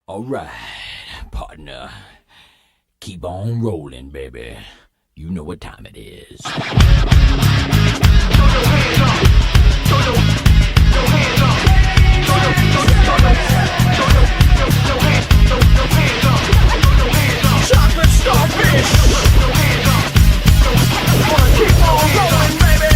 Alright, partner. Keep on rolling, baby. You know what time it is. Throw your hands up. Throw your hands up. Throw your hands up. Chocolate starfish. Wanna keep on rolling, baby.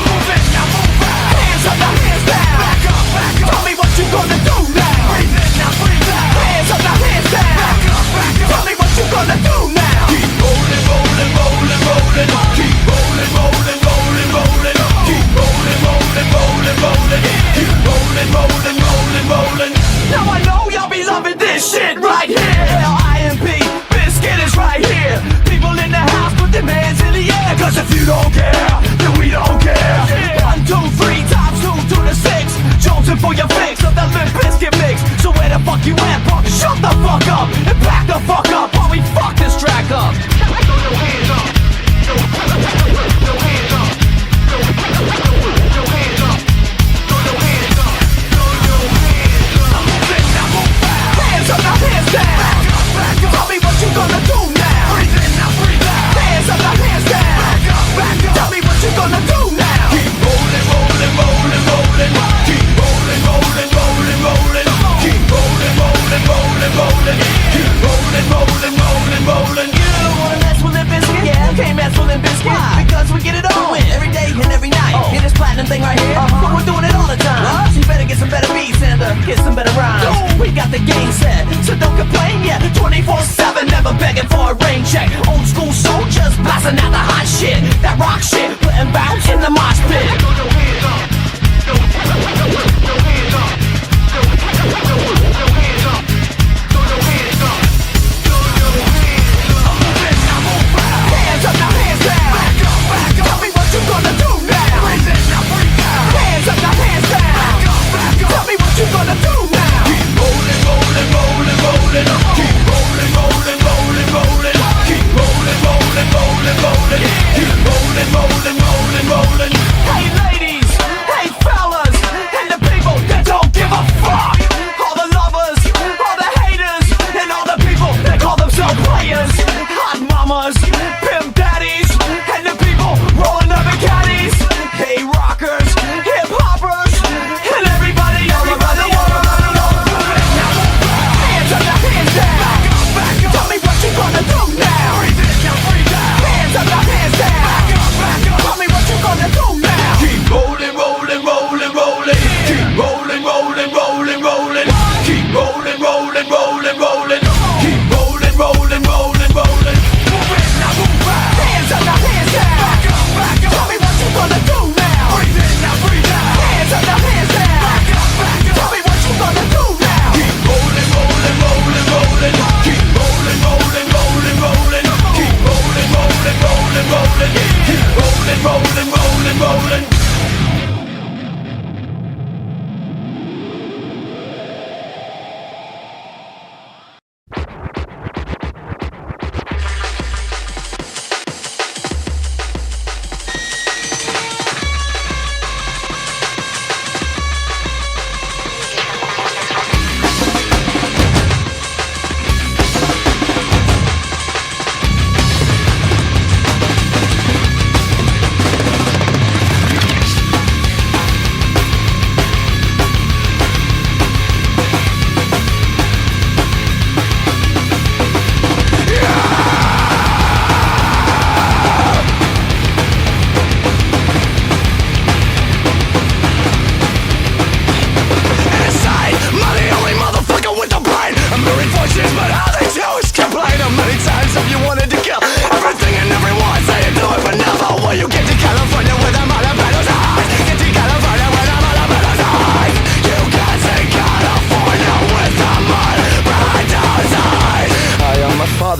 Move it, now move out. Hands up, now hands down. Back up, back up. Tell me what you gonna do now. Breathe in, now breathe out. Hands up, now hands down. Back up, back up. Tell me what you gonna do now. Keep rolling, rolling, rolling, rolling. Keep rolling, rolling, rolling, rolling. Keep rolling, rolling, rolling, rolling. Keep rolling, rolling, rolling, rolling. Now I know y'all be loving this shit right here. L.I.M.P. Biscuit is right here. People in the house put their hands in the air. Cause if you don't care, then we don't care. 1, 2, 3 times 2 to the 6. Jonesing for your fix of that Limp Biscuit mix. So where the fuck you at, punk? Shut the fuck up and back the fuck up while we fuck this track up. Throw your hands up. Throw your hands up. Throw your hands up. Throw your hands up. Throw your hands up. Move it, now move out. Hands up, now hands down. Back up, back up. Tell me what you gonna do now. Breathe in, now breathe out. Hands up, now hands down. Back up, back up. Tell me what you gonna do now. Keep rolling, rolling, rolling, rolling. Keep rolling, rolling, rolling, rolling. Keep rolling, rolling, rolling, rolling. Keep rolling, rolling, rolling, rolling. You don't wanna mess with Limp Biscuit? Yeah, can't mess with Limp Biscuit. Why? Because we get it on every day and every night. Hear this platinum thing right here? But we're doing it all the time. So you better get some better beats and get some better rhymes. We got the game set, so don't complain yet. 24/7, never begging for a rain check. Old school soldiers blasting out the hot shit. That rock shit, putting bounce in the mosh pit. Throw your hands up. Throw your hands up. Throw your hands up. Throw your hands up. Throw your hands up. Move it, now move out. Hands up, now hands down. Back up, back up. Tell me what you gonna do now. Breathe in, now breathe out. Hands up, now hands down. Back up, back up. Tell me what you gonna do now. Keep rolling, rolling, rolling, rolling. Keep rolling, rolling, rolling, rolling. Keep rolling, rolling, rolling, rolling. Keep rolling, rolling, rolling, rolling. Hey ladies, hey fellas, and the people that don't give a fuck. All the lovers, all the haters, and all the people that call themselves players. Hot mamas, pimp daddies, and the people rolling up in caddies. Hey rockers, hip hoppers, and everybody all around the world. Hands up, now hands down. Back up, back up. Tell me what you gonna do now. Breathe in, now breathe out. Hands up, now hands down. Back up, back up. Tell me what you gonna do now. Keep rolling, rolling, rolling, rolling. Keep rolling, rolling, rolling, rolling. Keep rolling, rolling, rolling, rolling. Keep rolling, rolling, rolling, rolling. Move it, now move out. Hands up, now hands down. Back up, back up. Tell me what you gonna do now. Breathe in, now breathe out. Hands up, now hands down. Back up, back up. Tell me what you gonna do now. Keep rolling, rolling, rolling, rolling. Keep rolling, rolling, rolling, rolling. Keep rolling, rolling, rolling, rolling. Keep rolling, rolling, rolling, rolling.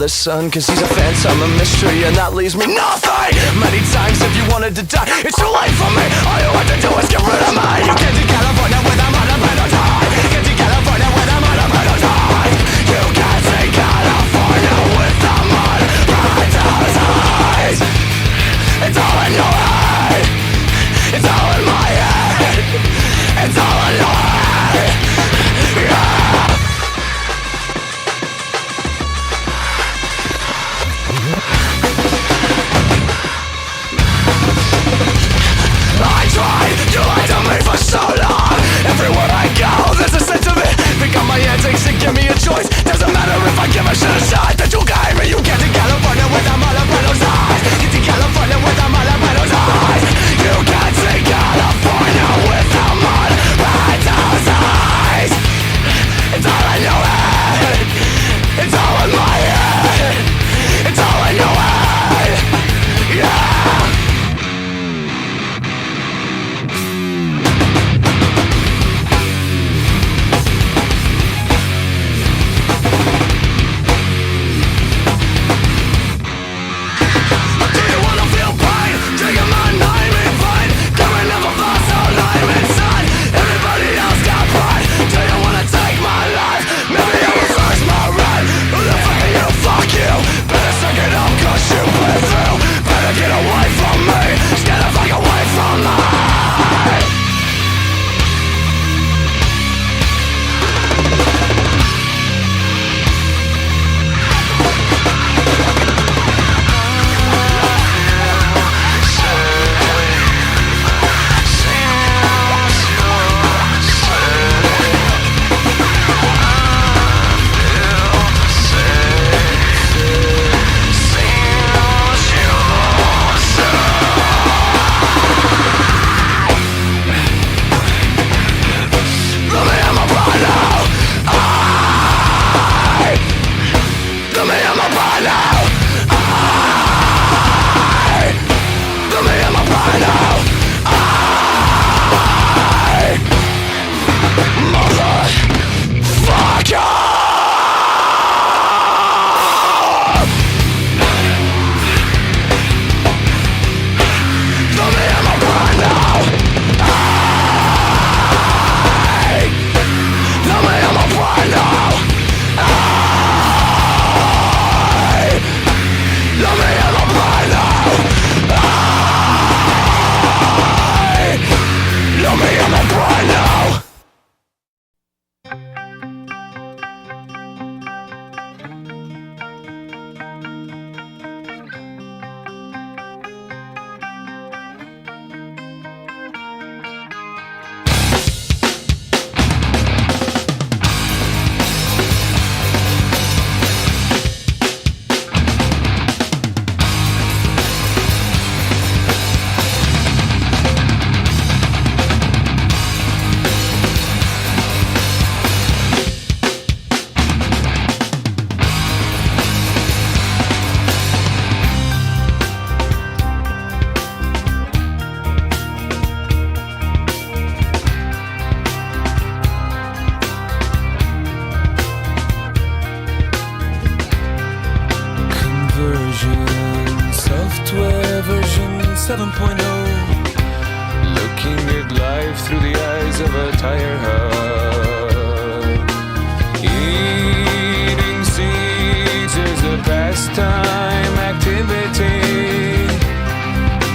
Son, cause he's a phantom, a mystery, and that leaves me nothing. Many times if you wanted to die, it's too late for me. All you have to do is get rid of me. You get to California with a mother penalty. Get to California with a mother penalty. You can't see California with the mud penalty. It's all in your head. It's all in my head. It's all in your head. Looking at life through the eyes of a tire hub. Eating seeds is a pastime activity.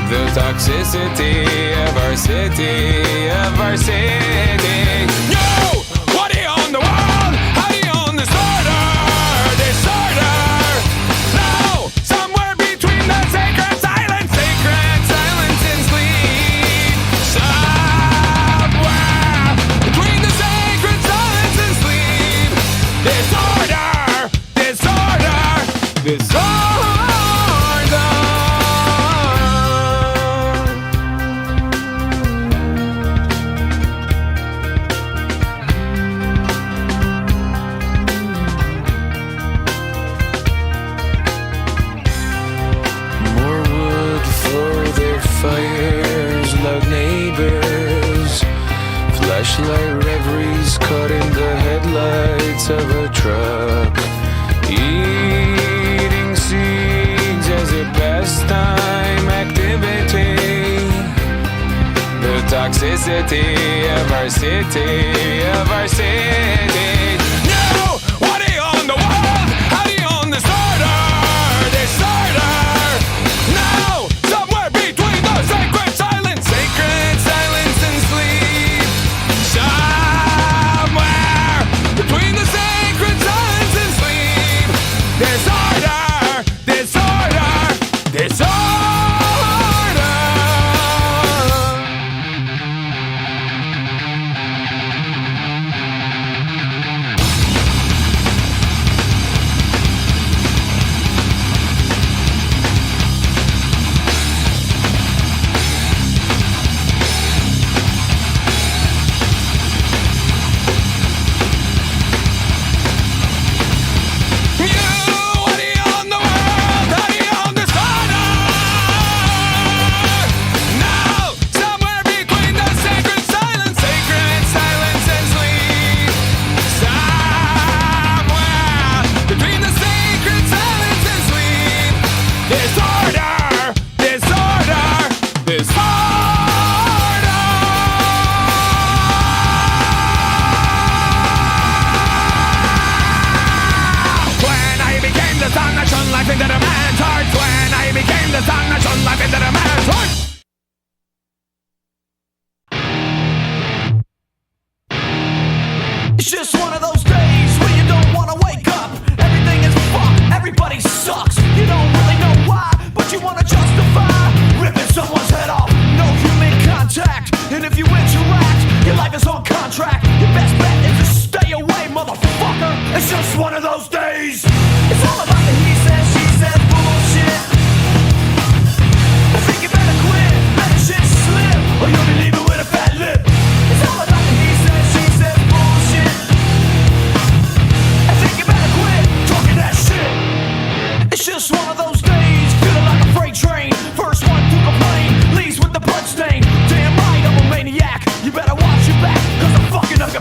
The toxicity of our city, of our city. Yo! What do you own the world? How do you own disorder? Disorder! No! Somewhere between the sacred silence and sleep. Somewhere between the sacred silence and sleep. Disorder! Disorder! Disorder! Fires, loud neighbors, flashlight reveries caught in the headlights of a truck. Eating seeds as a pastime activity. The toxicity of our city, of our city. No! What do you own the world? How do you own disorder? Disorder! No! Sacred silence and sleep. Somewhere between the sacred silence and sleep. Disorder, disorder, disorder. Into the man's heart when I became the sun that shone life into the man's heart. It's just one of those days where you don't want to wake up. Everything is fucked, everybody sucks. You don't really know why, but you want to justify ripping someone's head off. No human contact, and if you interact, your life is on contract. Your best bet is to stay away, motherfucker. It's just one of those days. It's all about the he said, she said bullshit. I think you better quit, better shit slip, or you'll be leaving with a fat lip. It's all about the he said, she said bullshit. I think you better quit talking that shit. It's just one of those days, feeling like a freight train. First one to complain, leaves with the bloodstain. Damn right, I'm a maniac. You better watch your back, cause I'm fucking up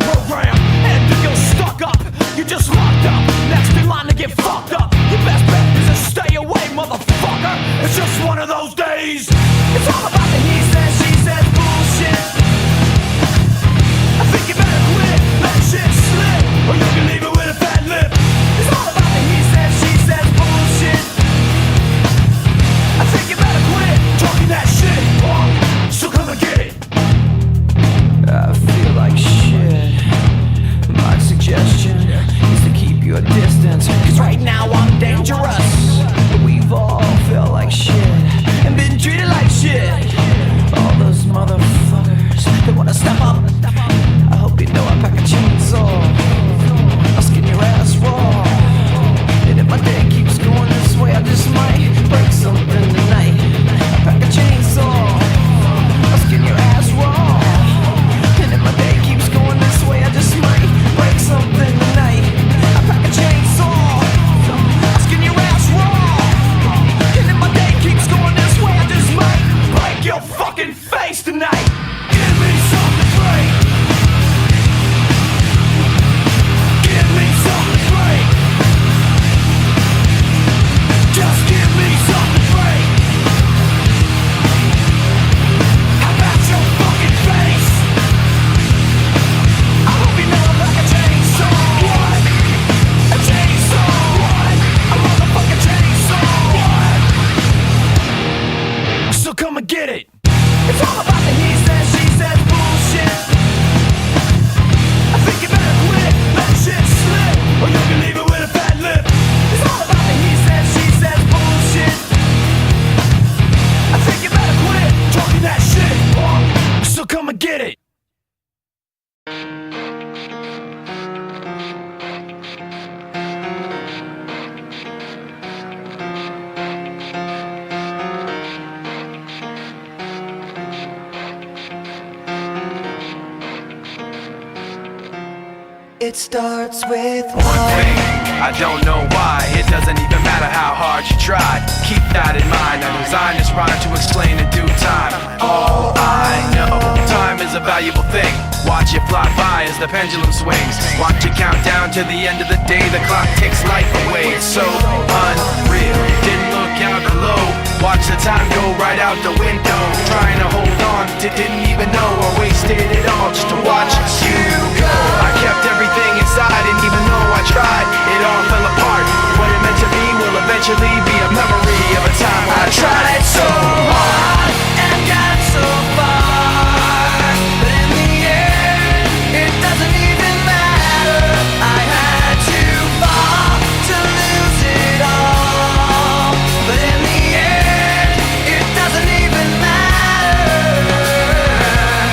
It starts with one thing, I don't know why. It doesn't even matter how hard you try. Keep that in mind. I designed this rhyme to explain in due time. All I know, time is a valuable thing. Watch it fly by as the pendulum swings. Watch it count down to the end of the day. The clock takes life away. It's so unreal. Didn't look out below. Watch the time go right out the window. Trying to hold on, didn't even know I wasted it all just to watch you go. I kept everything inside, and even though I tried, it all fell apart. What it meant to be will eventually be a memory of a time when I tried so hard and got so far, but in the end, it doesn't even matter. I had to fall to lose it all, but in the end, it doesn't even matter.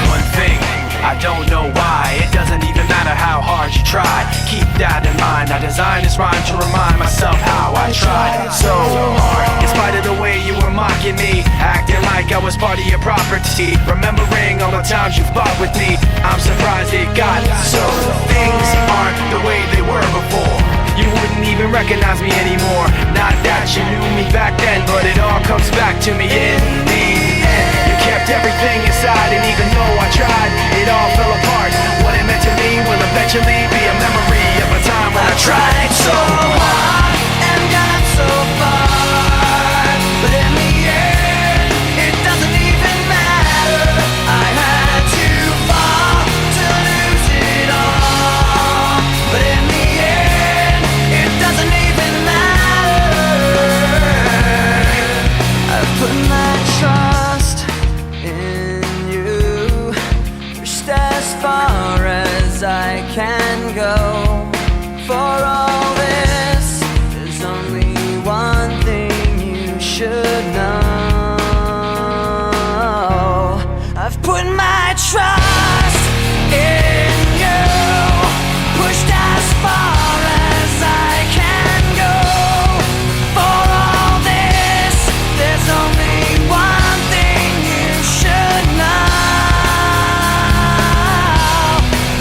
One thing, I don't know why. It doesn't even matter how hard you try. Keep that in mind. I designed this rhyme to remind myself how I tried so hard. In spite of the way you were mocking me, acting like I was part of your property, remembering all the times you fought with me, I'm surprised it got so. Things aren't the way they were before. You wouldn't even recognize me anymore. Not that you knew me back then, but it all comes back to me in the end. You kept everything inside, and even though I tried, it all fell apart. What it meant to me will eventually be a memory of a time when I tried so hard and got so far, but in the end, it doesn't even matter. I had to fall to lose it all, but in the end, it doesn't even matter. I put my trust in you, pushed as far as I can go. For all this, there's only one thing you should know. I've put my trust in you, pushed as far as I can go. For all this, there's only one thing you should know.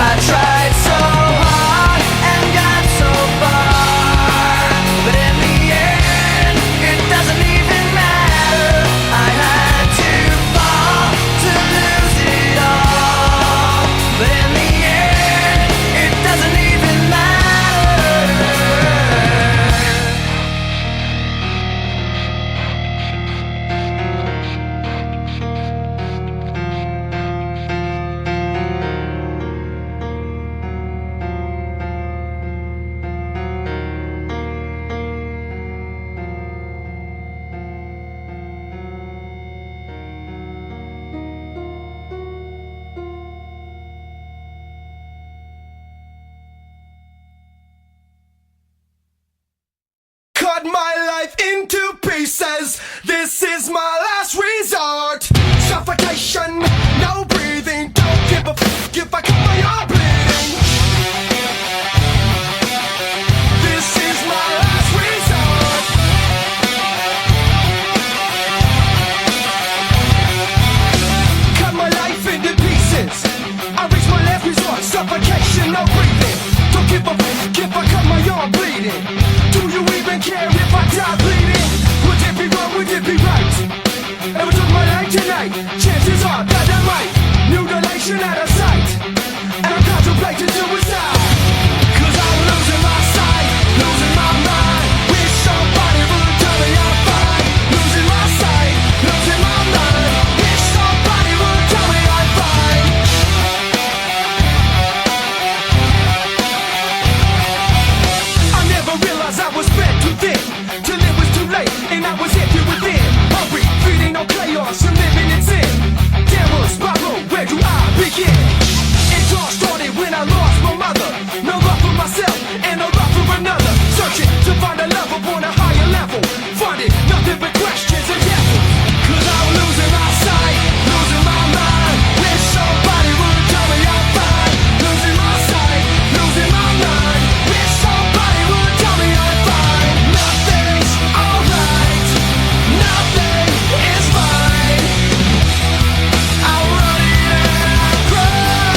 I tried so hard and got so far, but in the end, it doesn't even matter. I had to fall to lose it all, but in the end, it doesn't even matter. cut my life into pieces. This is my last resort. Suffocation, no breathing. Don't give a f if I cut my arm bleeding. This is my last resort. Cut my life into pieces. I reach my last resort. Suffocation, no breathing. Don't give a f if I cut my arm bleeding. Do you even care if I die bleeding? Would it be wrong, would it be right? If I took my life tonight, chances are that I might. Mutilation out of sight, and I'm contemplating suicide. Cause I'm losing my sight, losing my mind. Wish somebody would tell me I'm fine. Losing my sight, losing my mind. Wish somebody would tell me I'm fine. I never realized I was fed too thin, till it was too late and I was empty within. Hungry, feeding on chaos and living in sin. Downward spiral, where do I begin? It all started when I lost my mother. No love for myself and no love for another. Searching to find a love upon a higher level. Finding nothing but questions and devils. Cause I'm losing my sight, losing my mind. Wish somebody would tell me I'm fine. Losing my sight, losing my mind. Wish somebody would tell me I'm fine. Nothing's alright, nothing is fine. I'm running out of breath.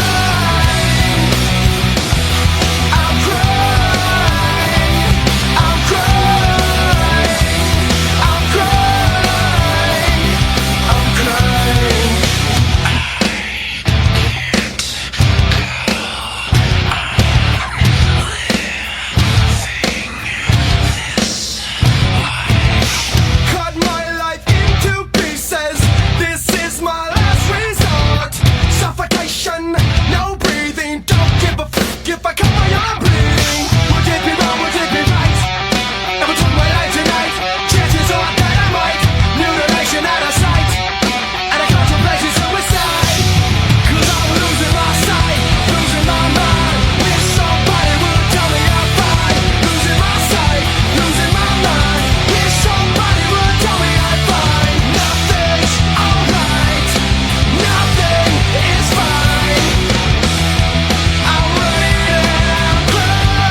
you're bleeding. Would it be wrong, would it be right? If I took my life tonight, chances are that I might. Mutilation out of sight, and I contemplate suicide. Cause I'm losing my sight, losing my mind. Wish somebody would tell me I'm fine. Losing my sight, losing my mind. Wish somebody would tell me I'm fine. Nothing's alright, nothing is fine. I'm running and I'm crying.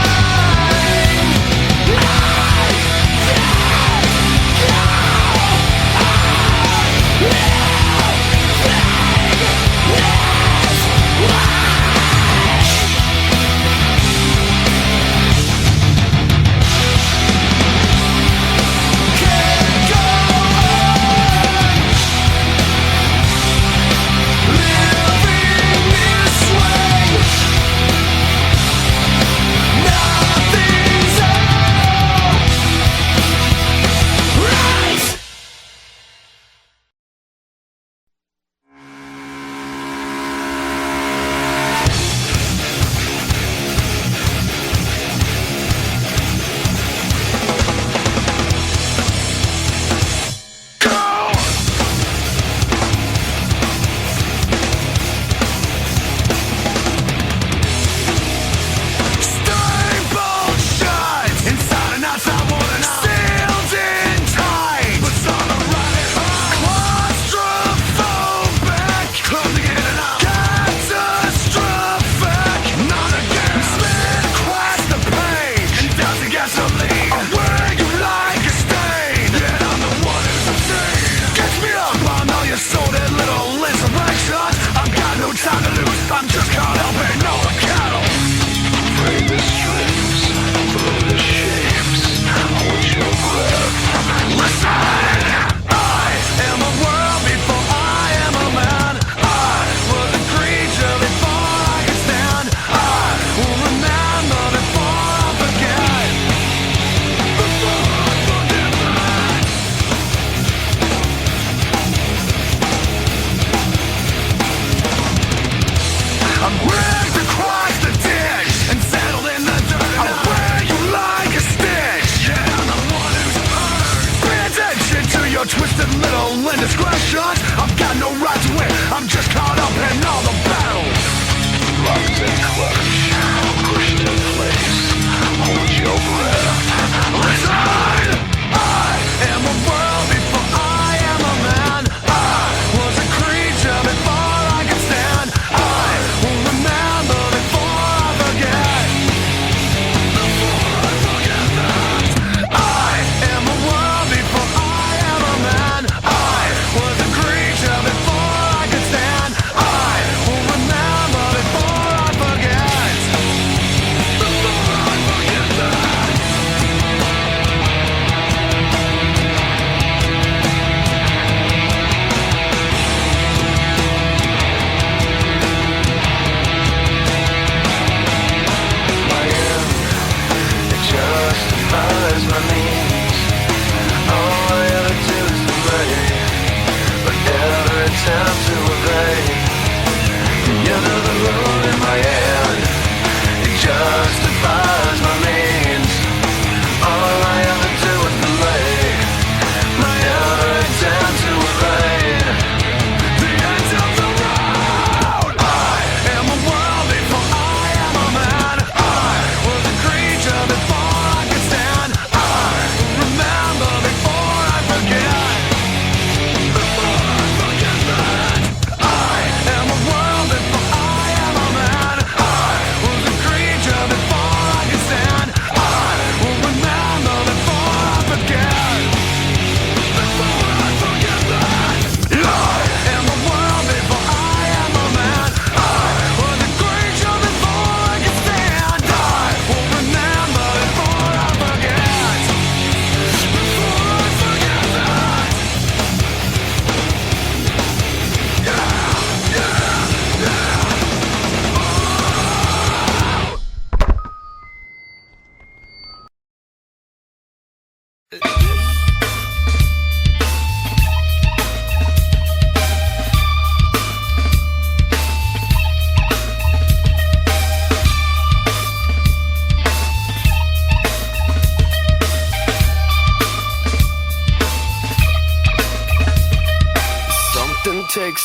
I'm just caught up in all the cattle. Free the strings, through the shapes, hold your breath. Listen, I am a world before I am a man. I was a creature before I could stand. I will remember before I forget. Before I forget that. I'm rigged across the ditch and settled in the dirt. I'll wear you like a stitch. Yeah, I'm the one who's hurt. Pay attention to your twisted little indiscretions. I've got no right to win. I'm just caught up in all the battles. Locked in clutch, pushed in place. Hold your breath. Listen, I am a world before I am a man. I was a creature before I could stand. I will remember before I forget. Before I forget that. I am a world before I am a man. I was a creature before I could stand. I will remember before I forget. Before I forget that. My end, it justifies my means. All I ever do is delay, but never attempt to evade. The end of the road in my hand, it justifies my means. All I ever do is delay, but never attempt to evade. The end of the road. I am a world before I am a man. I was a creature before I could stand. I remember before I forget. Before I forget that. I am a world before I am a man. I was a creature before I could stand. I will remember before I forget. Before I forget that. I am a world before I am a man. I was a creature before I could stand. I will remember before I forget. Before I forget that.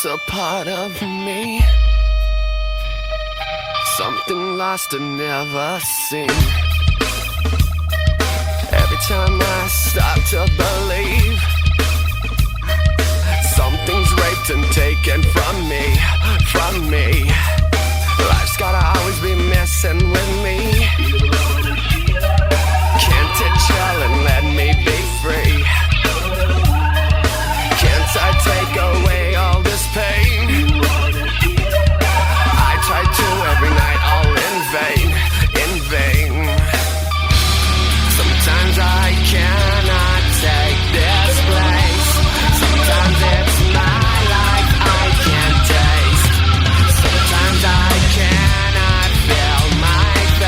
a part of me, something lost and never seen. Every time I start to believe, something's raped and taken from me, from me. Life's gotta always be messing with me. Can't it chill and let me be free? Can't I take away all this pain? I try to every night, all in vain, in vain. Sometimes I cannot take this place. Sometimes it's my life I can't taste. Sometimes I cannot feel my face.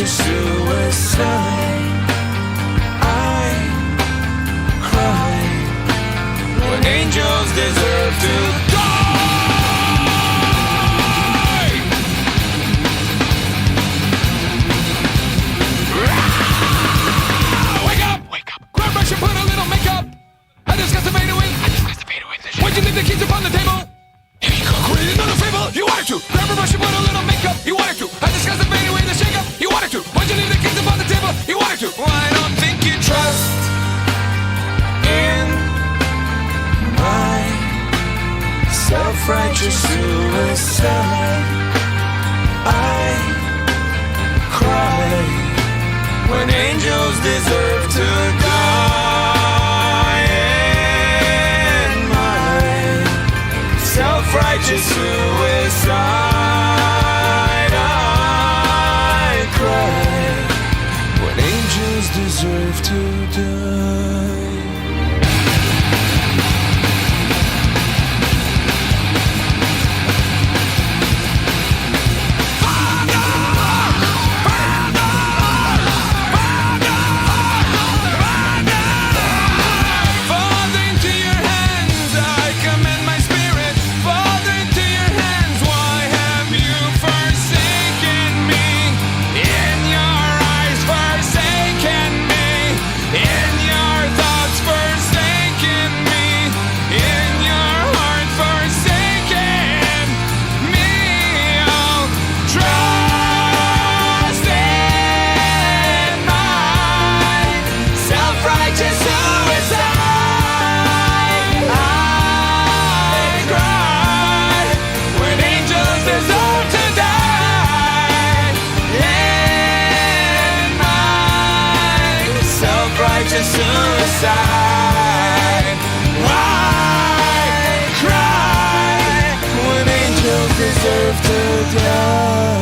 self-righteous suicide. I cry when angels deserve to die. Wake up! Wake up! Grab brush and put a little makeup. I discussed the fade away. Why'd you leave the keys upon the table? Here you go. Create another fable. You wanted to. Grab a brush and put a little makeup. You wanted to. I discussed the fade away, the shake up. You wanted to. Why'd you leave the keys upon the table? You wanted to. Well, I don't think you trust in my self-righteous suicide. I cry when angels deserve to die. In my self-righteous suicide, I cry when angels deserve to die. Suicide. Why cry when angels deserve to die?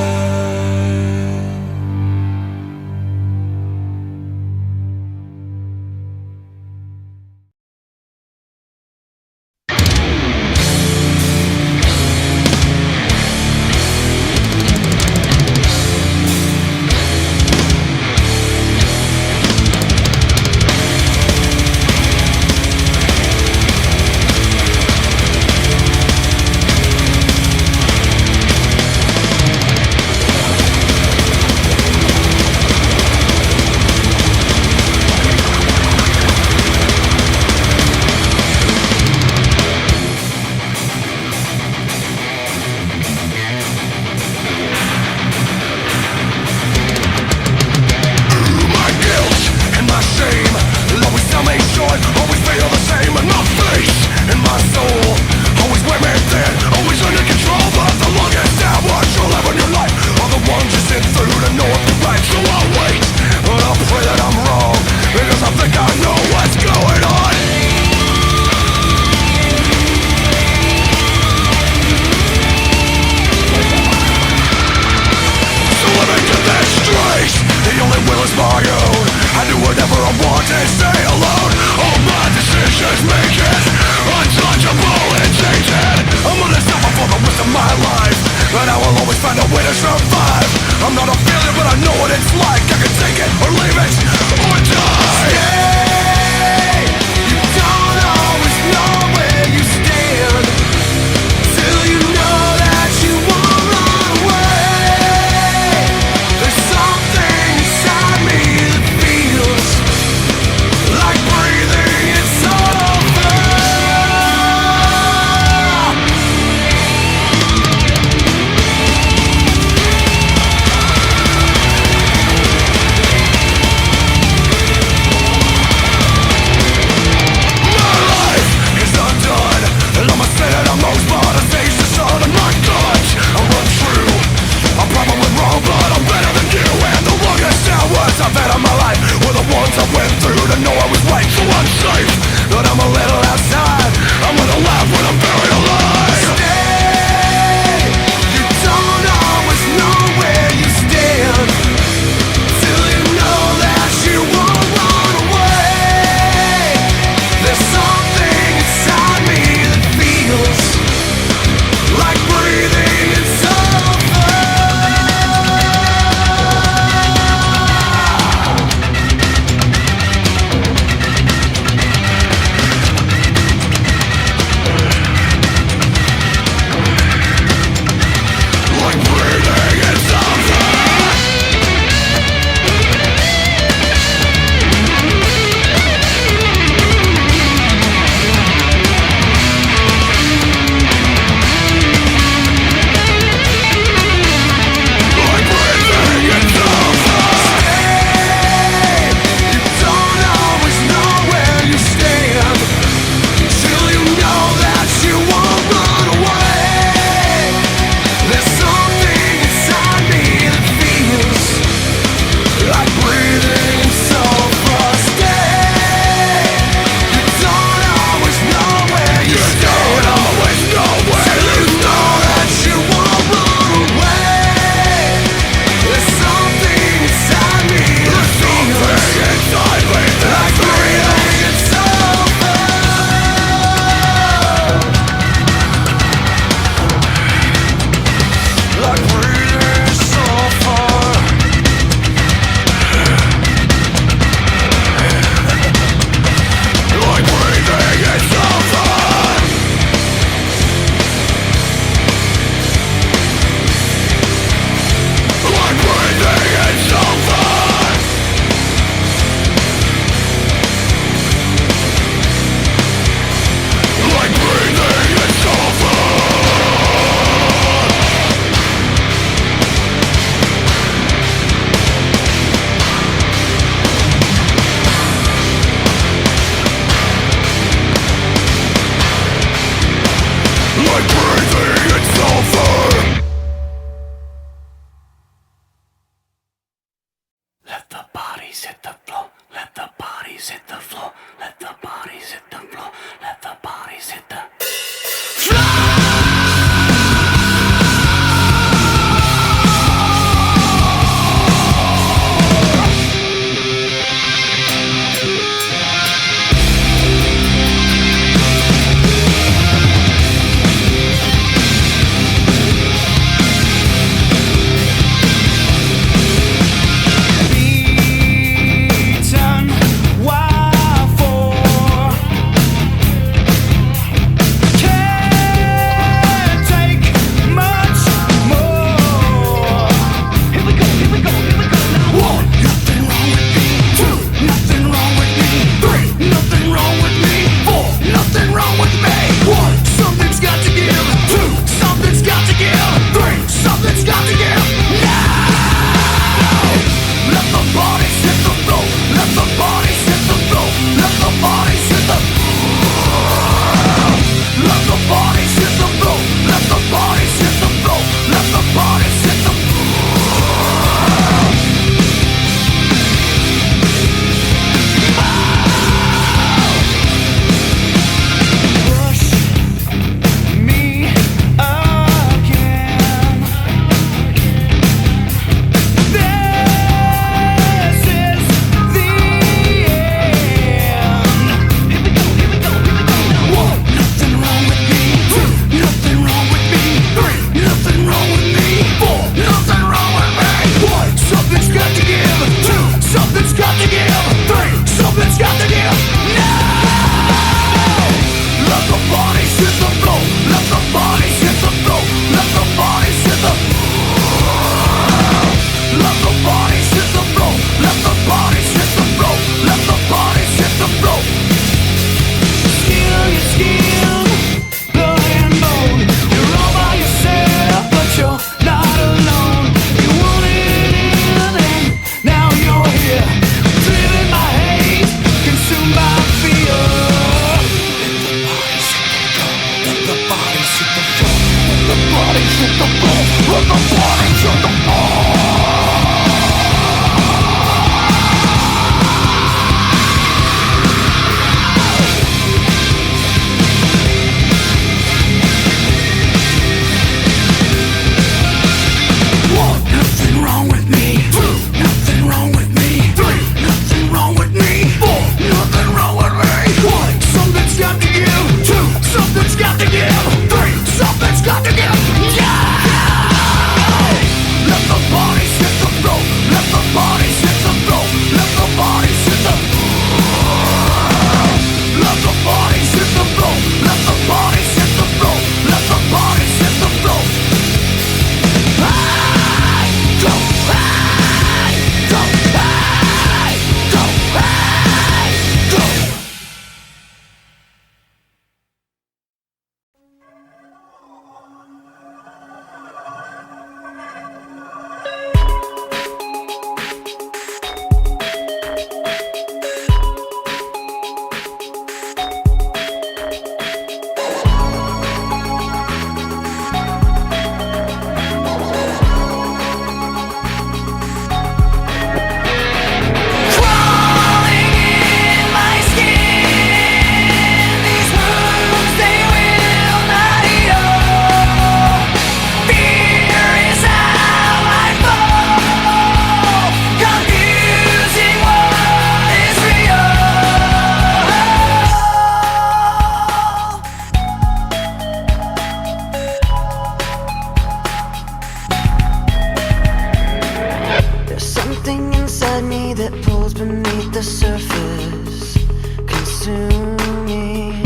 the surface, consuming,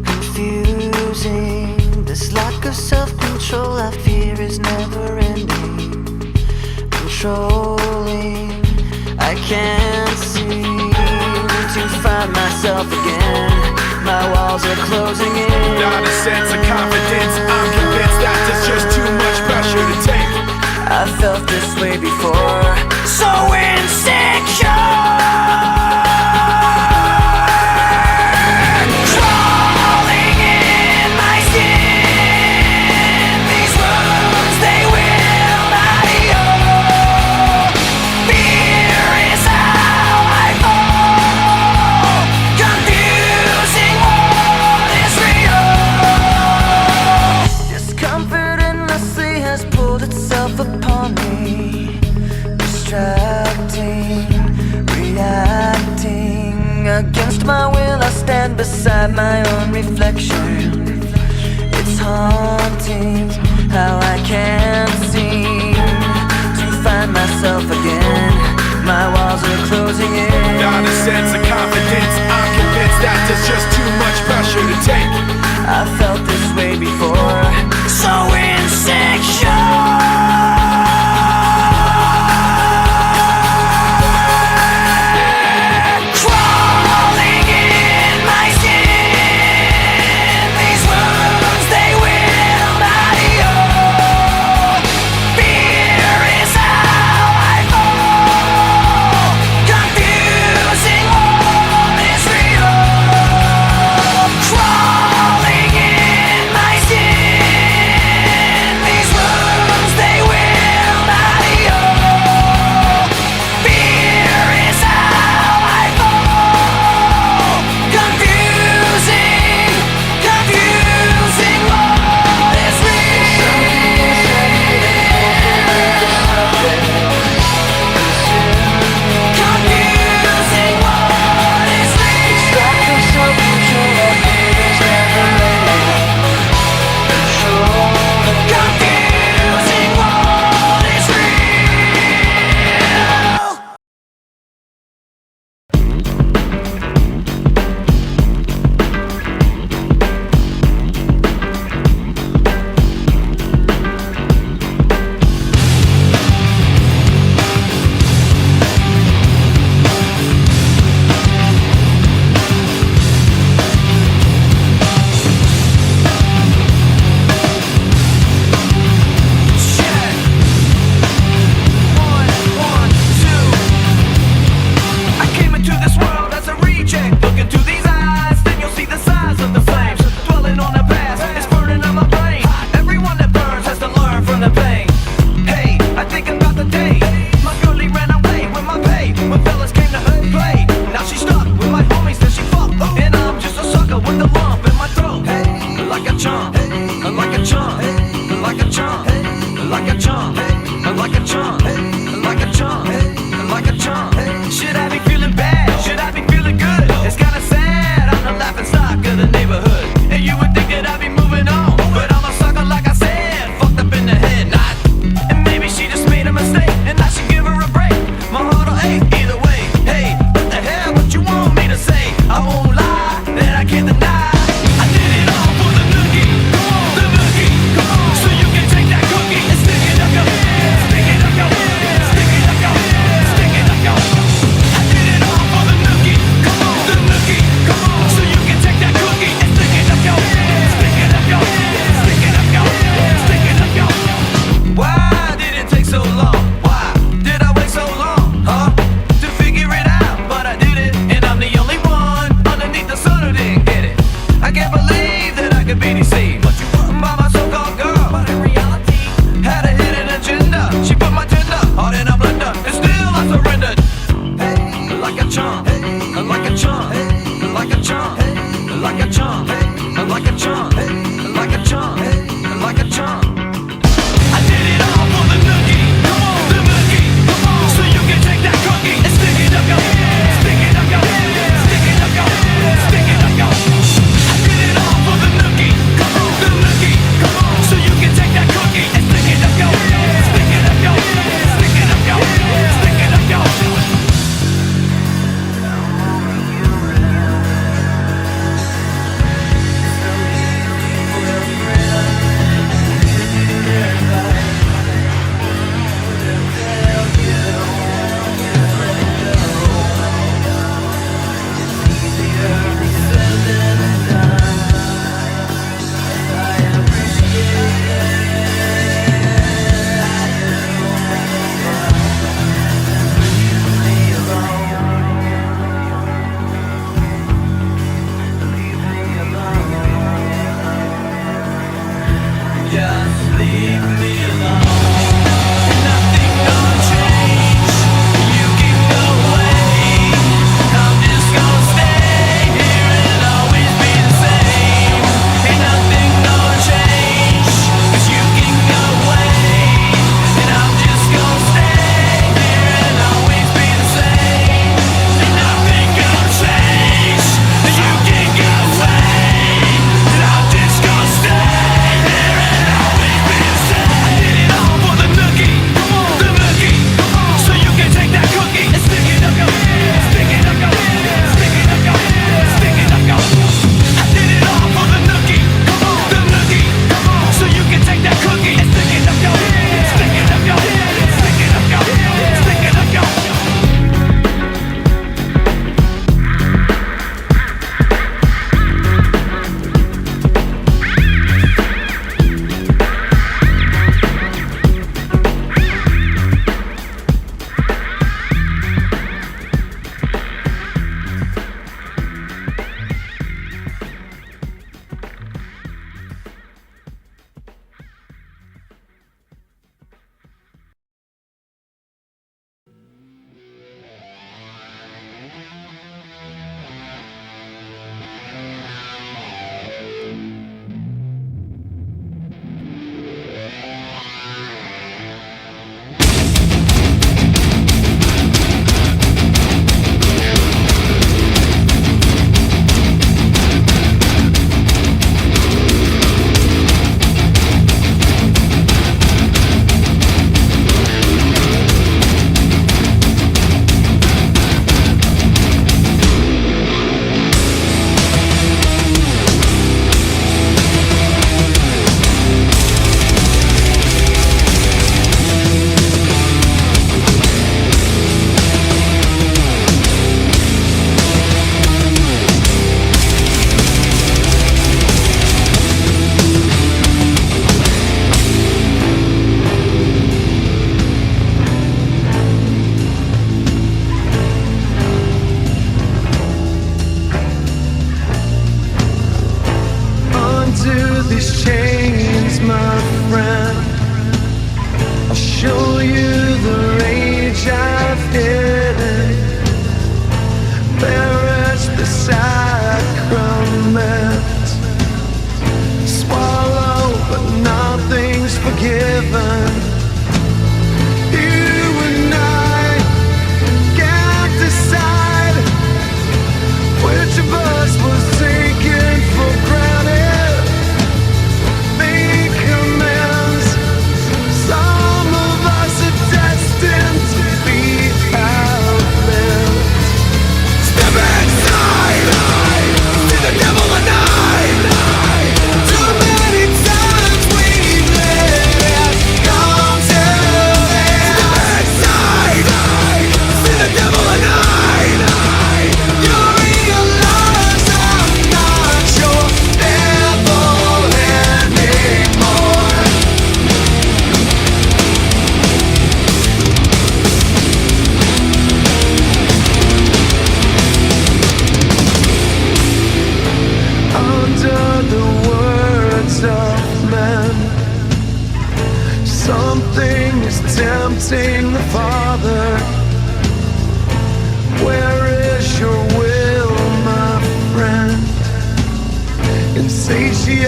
confusing. This lack of self-control I fear is never ending, controlling. I can't seem to find myself again. My walls are closing in. Not a sense of confidence, I'm convinced that there's just too much pressure to take. I felt this way before, so insecure. Crawling in my skin, these wounds they will not heal. Fear is how I fall, confusing what is real. Discomfort endlessly has pulled itself upon me, distracting, reacting. Against my will I stand beside my own reflection. It's haunting how I can't seem to find myself again. My walls are closing in. Not a sense of confidence, I'm convinced that there's just too much pressure to take. I felt this way before, so insecure. Confusing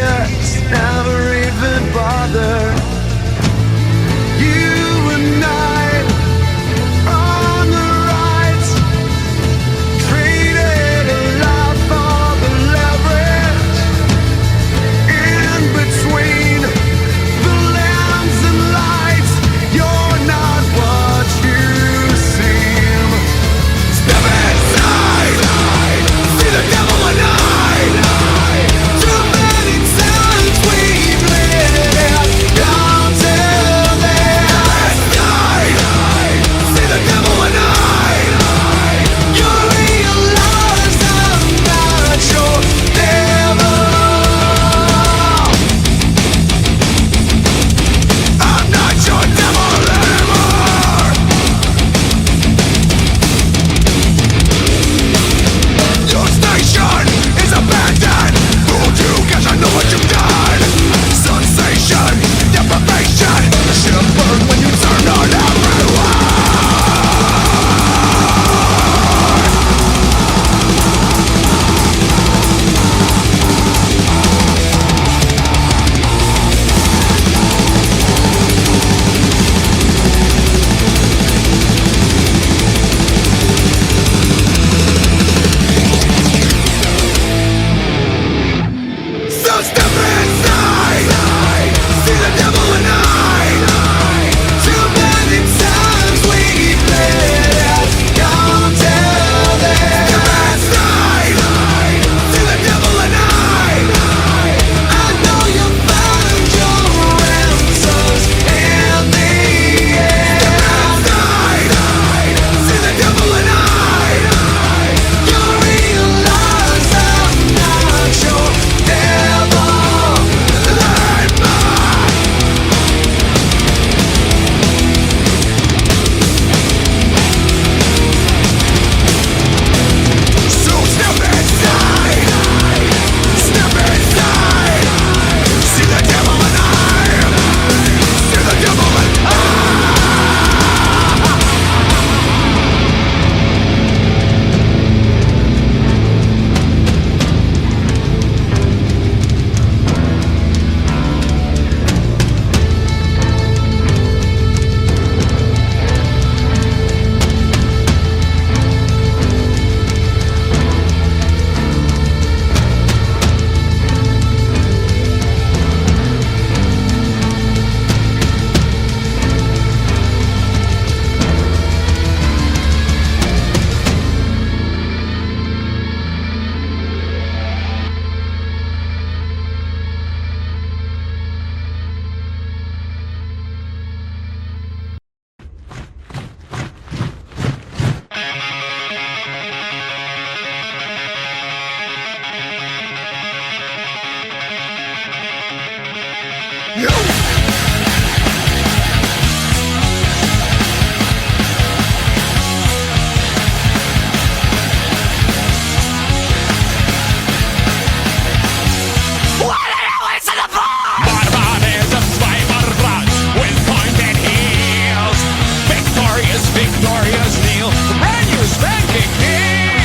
kiss, never even bother. You and I on the right, traded a lot for the leverage. In between the lambs and lights, you're not what you seem. Step inside, see the devil at night. Too many times we've lived down till then. See the devil at night. You realize I'm not your devil. I'm not your devil anymore. Your station is abandoned. Fooled you 'cause I know what you've done. Sensation, deprivation, shiver when you turn on everyone. So step inside, see the devil at night. Too many times we've lived down till then. Step inside, see the devil at night. I know you'll find your answers in the end. Step inside, see the devil at night. You realize I'm not your devil anymore. So step inside, see the devil at night. See the devil at Victorious kneel, brand new spanking heel.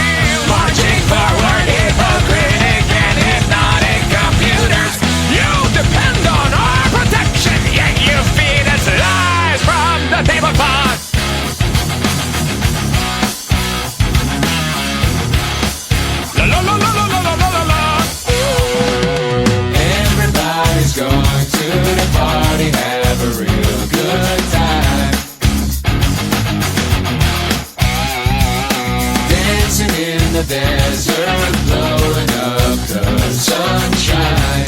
Marching forward, hypocritic and hypnotic computers. You depend on our protection, yet you feed us lies from the tablecloth. La la la la la la la la la. Everybody's going to the party, have a real good time. Dancing in the desert, blowing up the sunshine.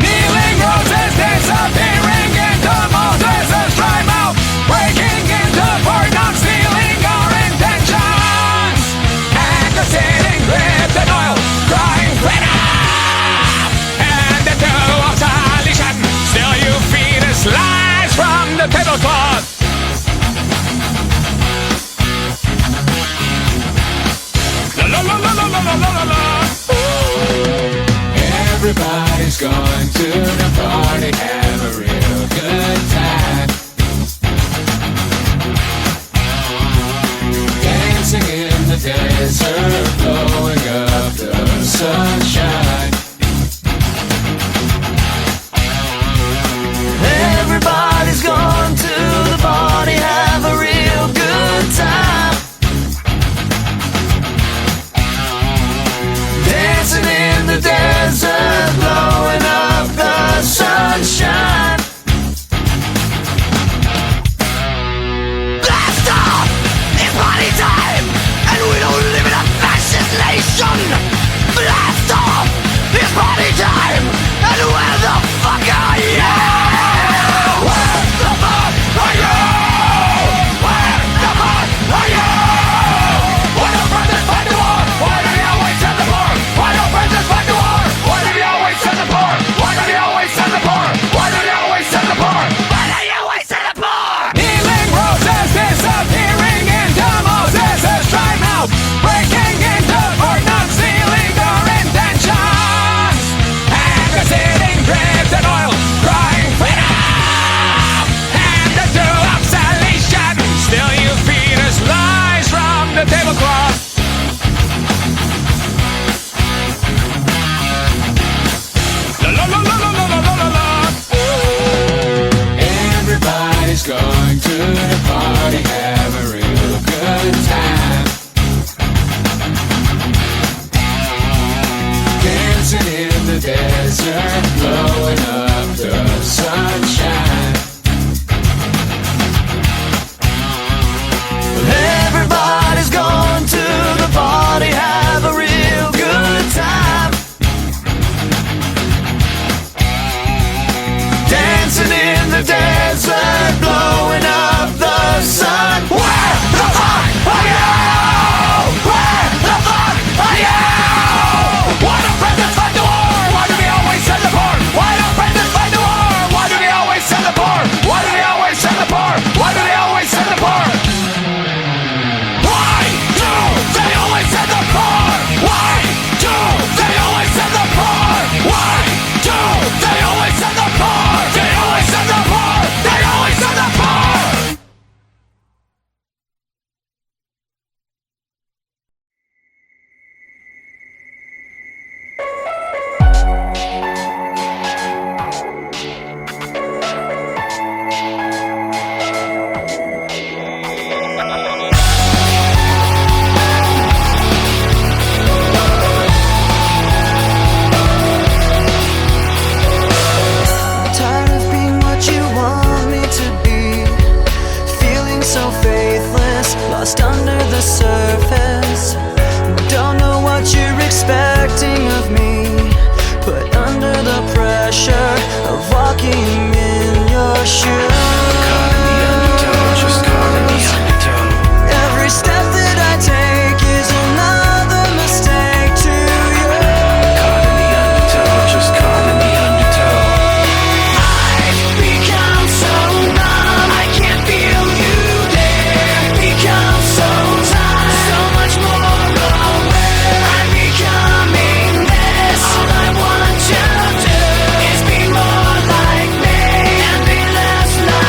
Kneeling roses disappearing into Moses' stride mouth, breaking into port, not stealing our intentions. And the sitting gripped in oil, crying freedom. And the two of solution, still you feed us lies from the tablecloth. La la la la la la la la la. Everybody's going to the party, have a real good time. Dancing in the desert, blowing up the sunshine. Everybody's gone to the party, have a real good time. Dancing in the desert, blowing up the sunshine. Blast off! It's party time, and we don't live in a fascist nation. Blast off! It's party time, and where the fuck are you? Where the fuck are you? Where the fuck are you? Why don't brothers fight the war? Why do they always send the poor? Why don't brothers fight the war? Why do they always send the poor? Why do they always send the poor? Why do they always send the poor? Why do they always send the poor? Healing process disappearing into Moses' dry mouth, breaking into or not sealing their intentions. And the sitting bread and oil crying freedom. And the duality, still you feed us lies from the tablecloth. La la la la la la la la la. Everybody's going to the party, have a real good time. Dancing in the desert, blowing up the sunshine. Everybody's gone to the party, have a real good time. Dancing in the desert, blowing up the sun. Where the fuck are you? Where the fuck are you? Why don't presidents fight the war? Why do they always send the poor? Why don't presidents fight the war? Why do they always send the poor? Why do they always send the poor? Why do they always send the poor? Why do they always send the poor? Why do they always send the poor? Why do they always send the poor? They always send the poor. They always send the poor. Tired of being what you want me to be, feeling so faithless, lost under the surface. Don't know what you're expecting of me, put under the pressure of walking in your shoes. Caught in the undertow, just caught in the undertow. Every step that I take is another mistake to you. Caught in the undertow, just caught in the undertow. I've become so numb, I can't feel you there. Become so tired, so much more aware. I'm becoming this. All I want you to do is be more like me and be less like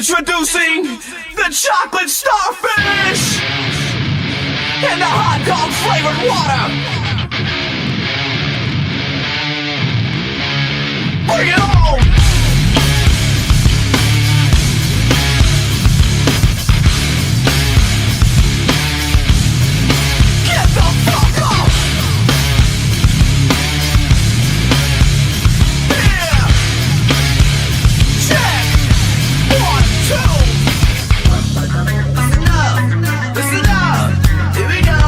Introducing the chocolate starfish and the hot dog flavored water. Bring it on! Get the fuck off! Yeah! Check! 1, 2! Listen up! Here we go!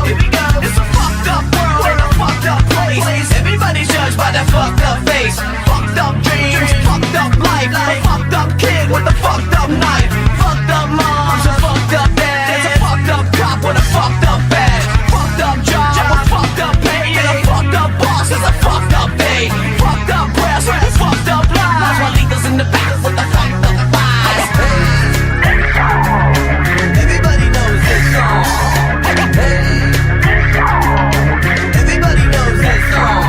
It's a fucked up world and a fucked up place. Everybody's judged by their fucked up face. Fucked up dreams, fucked up life. A fucked up kid with a fucked up knife. Fucked up moms and fucked up dads. There's a fucked up cop with a fucked up badge. Fucked up job with fucked up pay. And a fucked up boss is a fucked up day. Fucked up press with a fucked up lies. While leaders in the back with the fucked up thighs. Everybody knows this song. Everybody knows this song.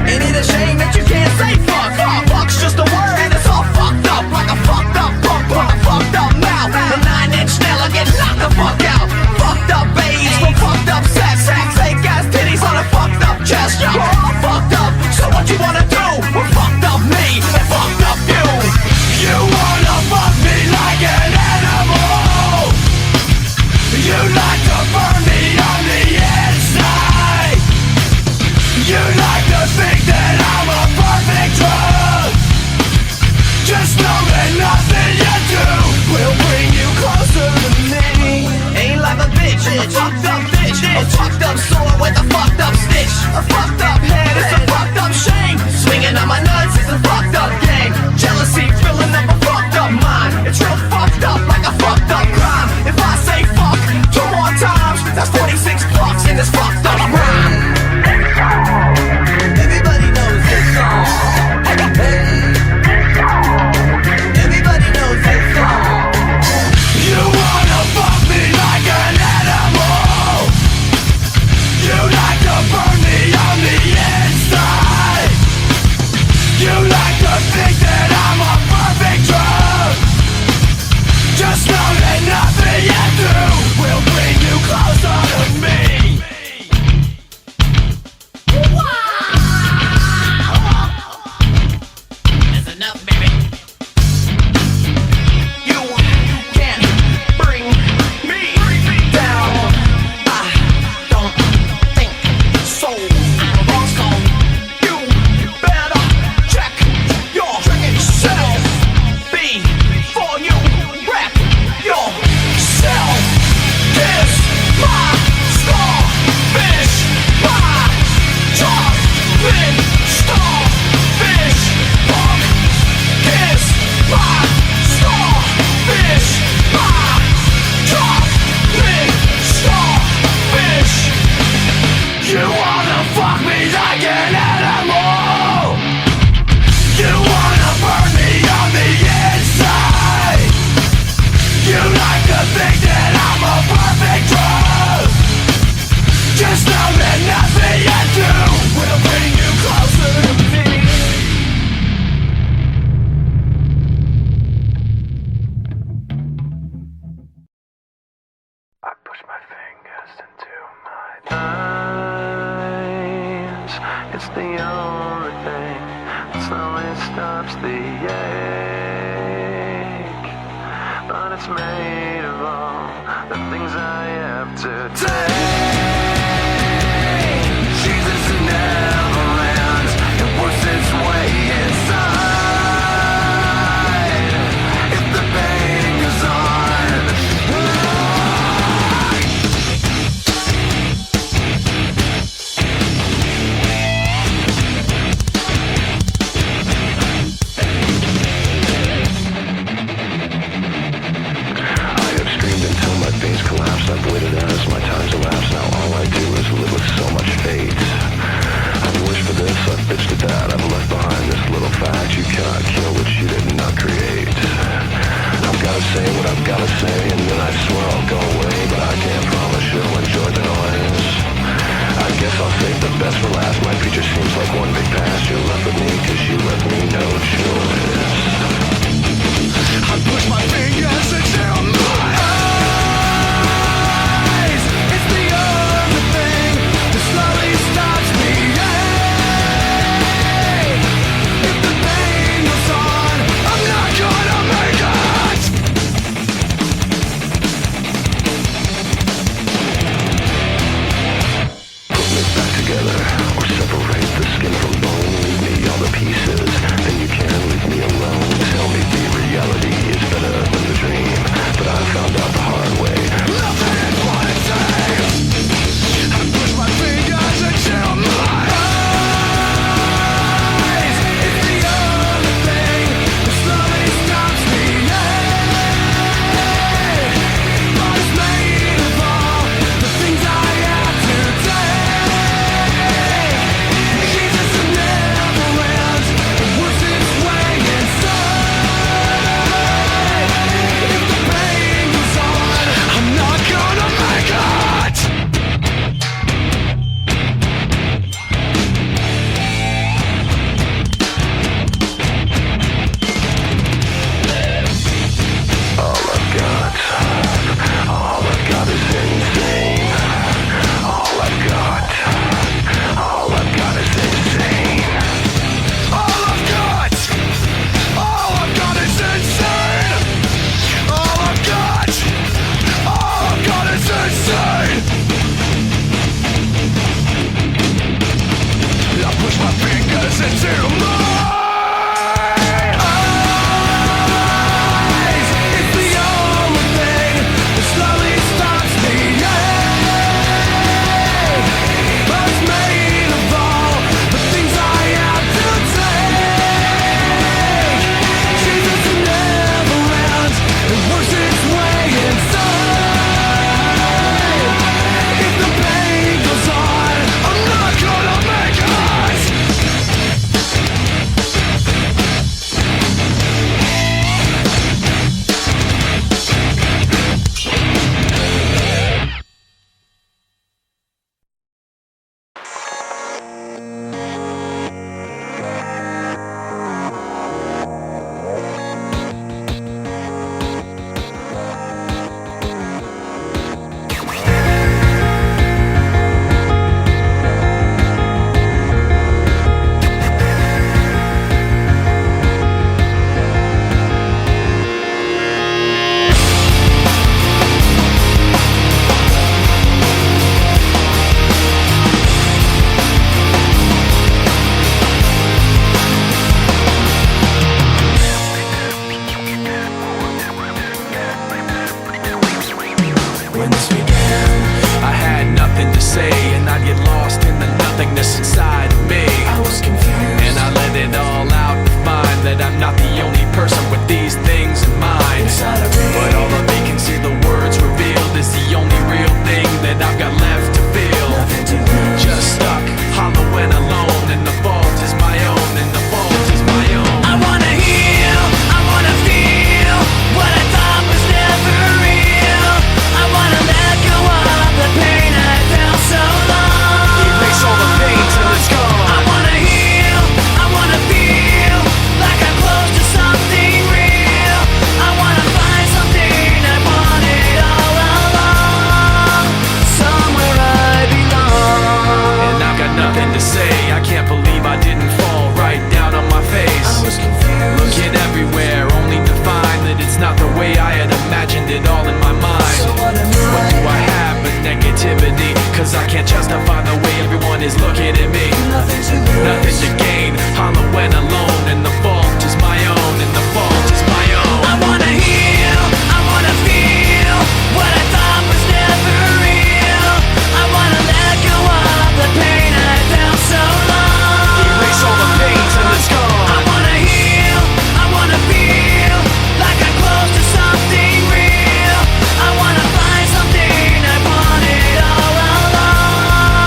Ain't it a shame that you can't say fuck? Fuck's just a word and it's all fucked up. Like a fucked up punk with a fucked up mouth. A 9-inch nail will get knocked the fuck out. Fucked up babes from fucked up sex. Fake ass titties on a fucked up chest. We're all fucked up, so what you wanna do? We're fucked up me and fucked up you. You wanna fuck me like an animal. You like to burn me on the inside. You like to think that I'm a perfect drug. Just know that nothing you do will bring you closer to me. Ain't like a bitch, a fucked up bitch. A fucked up sword with a fucked up stitch. A fucked up head, it's a fucked up shame. Swinging on my nuts is a fucked up game. Jealousy filling up a fucked up mind. It's real fucked up like a fucked up crime. If I say fuck 2 more times, that's 46 bucks in this fucked up rhyme. Everybody knows this song. Everybody knows this song. You wanna fuck me like an animal. You like to burn me on the inside. You like to think that I'm a perfect drug. Just know that nothing you do will bring you closer to me. That's enough, baby. You can't bring me down. I don't think so. I'm a wrong song. You better check yourself before you wreck yourself. Kiss my starfish, my chocolate starfish. Punk, kiss my starfish, my chocolate starfish. You wanna fuck me like an animal. You wanna burn me on the inside. You like to think that I'm a perfect drug. Just know that nothing you do will bring you closer to me. I push my fingers into my eyes. It's the only thing that slowly stops the ache. But it's made of all the things I have to take. Jesus never ends. It works its way inside. If the pain goes on, collapsed, I've waited as my time's elapsed. Now all I do is live with so much fate. I've wished for this, I've bitched at that. I've left behind this little fact: you cannot kill what you did not create. I've gotta say what I've gotta say, and then I swear I'll go away. But I can't promise you'll enjoy the noise. I guess I'll save the best for last. My future seems like one big past. You're left with me, cause you left me no choice. I push my finger into my eyes. It's the only thing that slowly stops the ache. It's made of all the things I have to take. Jesus never ends, it works its way inside. If the pain goes on, I'm not gonna make it. When this began, I had nothing to say, and I'd get lost in the nothingness inside of me. I was confused, and I let it all out to find that I'm not the only person with these things in mind. But all the vacancy the words revealed is the only real thing that I've got left to feel. Just stuck, hollow and alone, and the fault is my own, and the fault is my own. I wanna heal, I wanna feel what I thought was never real. I wanna let go of the pain I felt so long. Erase all the pain till it's gone. I wanna heal, I wanna feel like I'm close to something real. I wanna find something I wanted all along, somewhere I belong. And I've got nothing to say, I can't believe I didn't fall right down on my face. I was confused, looking everywhere, only to find that it's not the way I had imagined it all in my mind. So what do I have but negativity? Cause I can't justify the way everyone is looking at me. Nothing to lose, nothing to gain, hollow and alone, and the fault is my own, and the fault is my own. I wanna heal, I wanna feel what I thought was never real. I wanna let go of the pain I felt so long. Erase all the pain till it's gone. I wanna heal, I wanna feel like I'm close to something real. I wanna find something I wanted all along.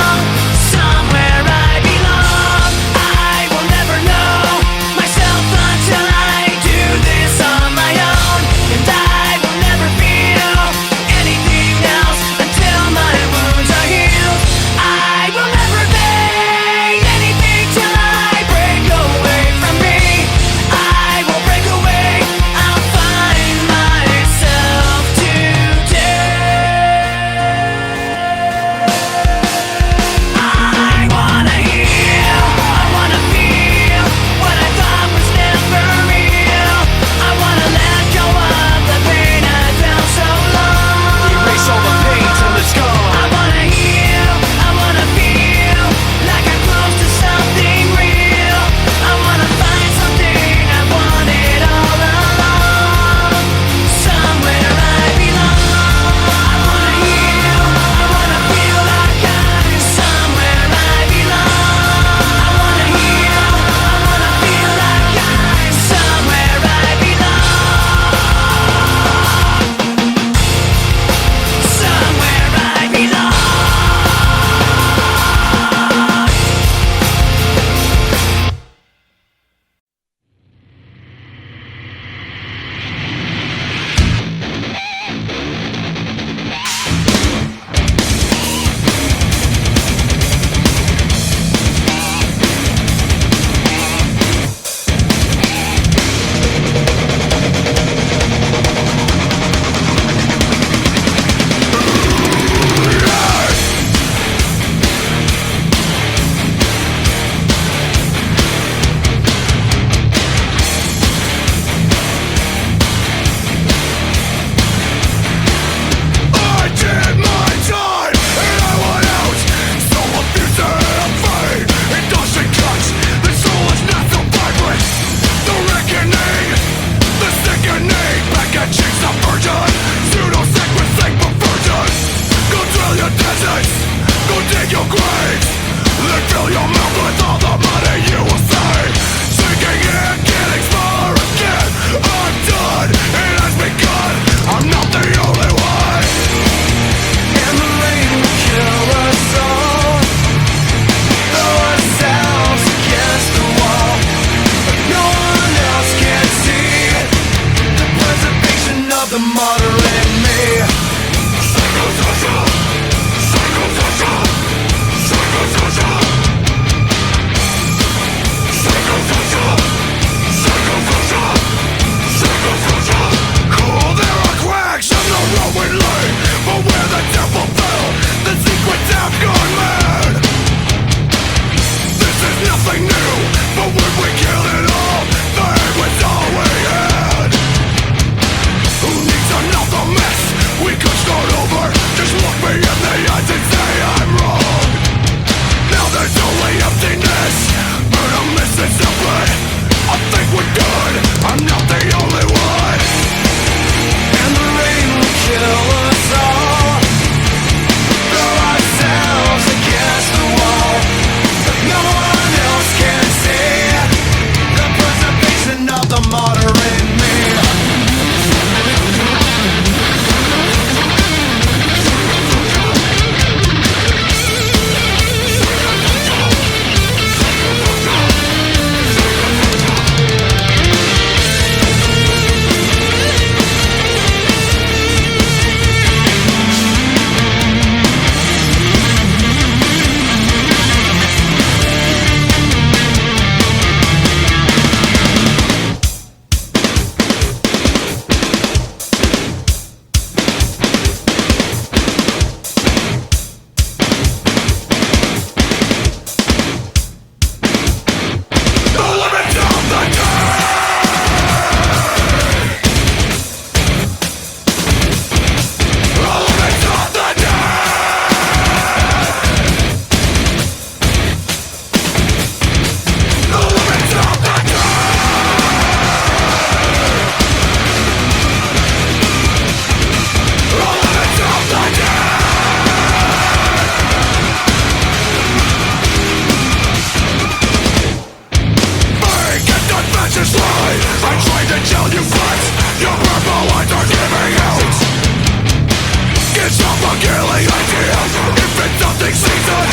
Self-fulfilling ideas. If it's nothing seasoned,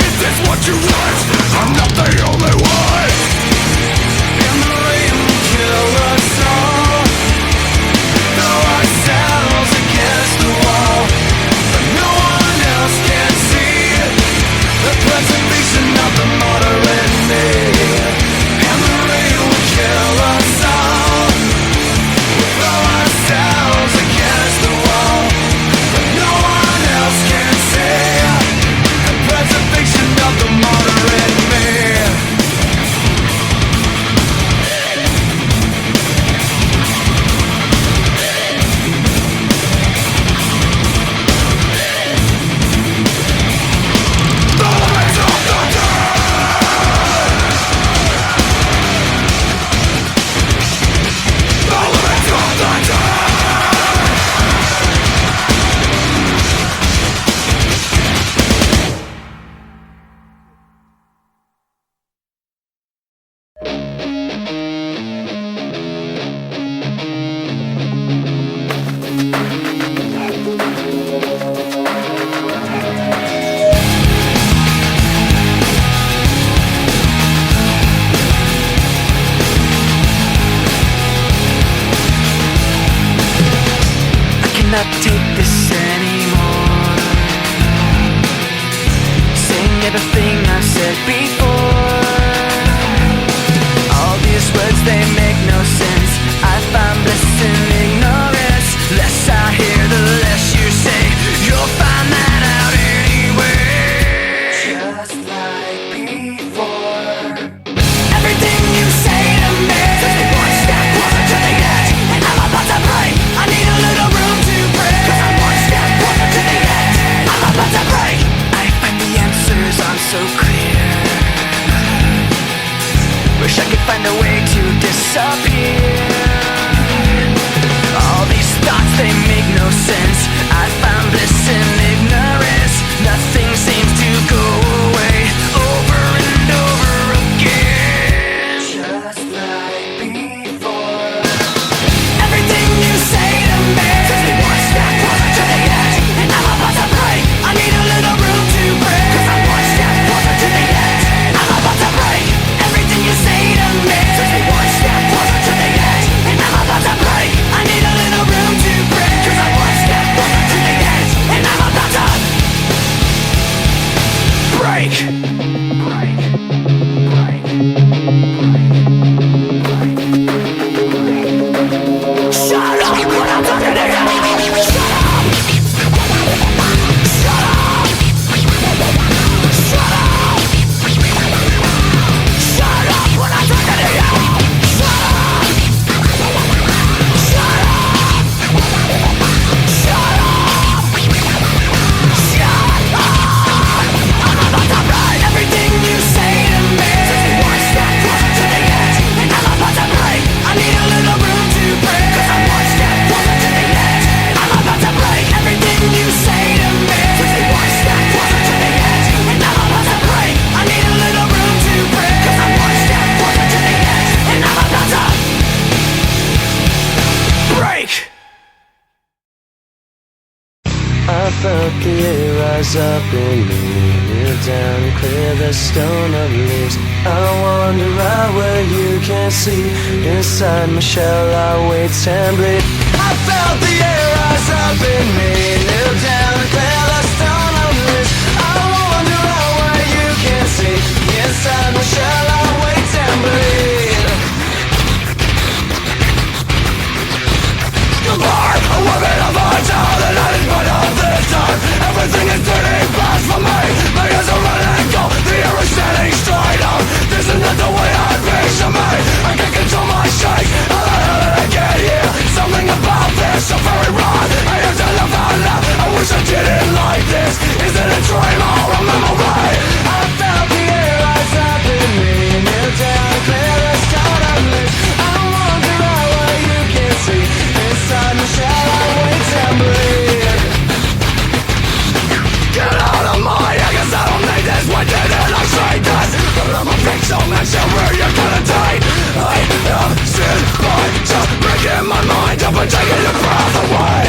is this what you want? I'm not the only one. And the rain will kill us all. Throw ourselves against the wall, but no one else can see the preservation of the martyr in me. And the rain will kill us all. Throw ourselves against the wall, but no one else can see the preservation of the martyr in me. Not take this anymore. Saying everything I've said before. All these words, they make no sense. I find bliss in ignorance. Less I hear, the less you say. You'll find that out anyway. Just like before. Everything you say to me takes me one step closer to the edge, and I'm about to break. I need a little room to break, 'cause I'm one step closer to the edge. I'm about to break. I find the answers aren't so clear. Wish I could find a way to disappear. All these thoughts, they make no sense. I found bliss in ignorance. Nothing seems to go away. Over and over again. Just like before. Everything you say to me takes me one step closer to the edge, and I'm about to break. I need a little room to break, 'cause I'm one step closer to the edge. I'm about to break. Everything you say to me takes me one step closer to the edge, and I'm about to break. I need a little room to break, 'cause I'm one step closer to the edge, and I'm about to break. Break. Break. Shut up when I'm talking to you. Shut up. Shut up. Shut up. Shut up when I'm talking to you. Shut up. Shut up. Shut up. Shut up. I'm about to break. Everything you say to me takes me one step closer to the edge, and I'm about to break. I need a little room to break, 'cause I'm one step closer to the edge. I'm about to break. Everything you say to me takes me one step closer to the edge, and I'm about to break. I need a little room to break, 'cause I'm one step closer to the edge, and I'm about to break. I felt the air rise up in me, kneel down, clear the stone of leaves. I wander out where you can't see. Inside my shell I wait and bleed. I felt the air rise up in me, kneel down, clear the stone of leaves. I wander out where you can't see. Inside my shell I wait and bleed. Goodbye, a woman of our town, the night is but of this time. Everything is turning fast for me. My ears are running cold, the air is standing straight up. This is not the way I picture me. I can't control my shake. How the hell did I get here? Something about this so very wrong. I have to laugh out loud. I wish I didn't like this. Is it a dream or a memory? I felt the air rise up in me, kneel down, clear the stone of leaves. I wander out where you can't see. Inside my shell I wait and bleed. Get out of my head, 'cause I don't need this. Why didn't I say this? I'm a pixel man, so where you gonna take? I am sick by just breaking my mind up and taking your breath away.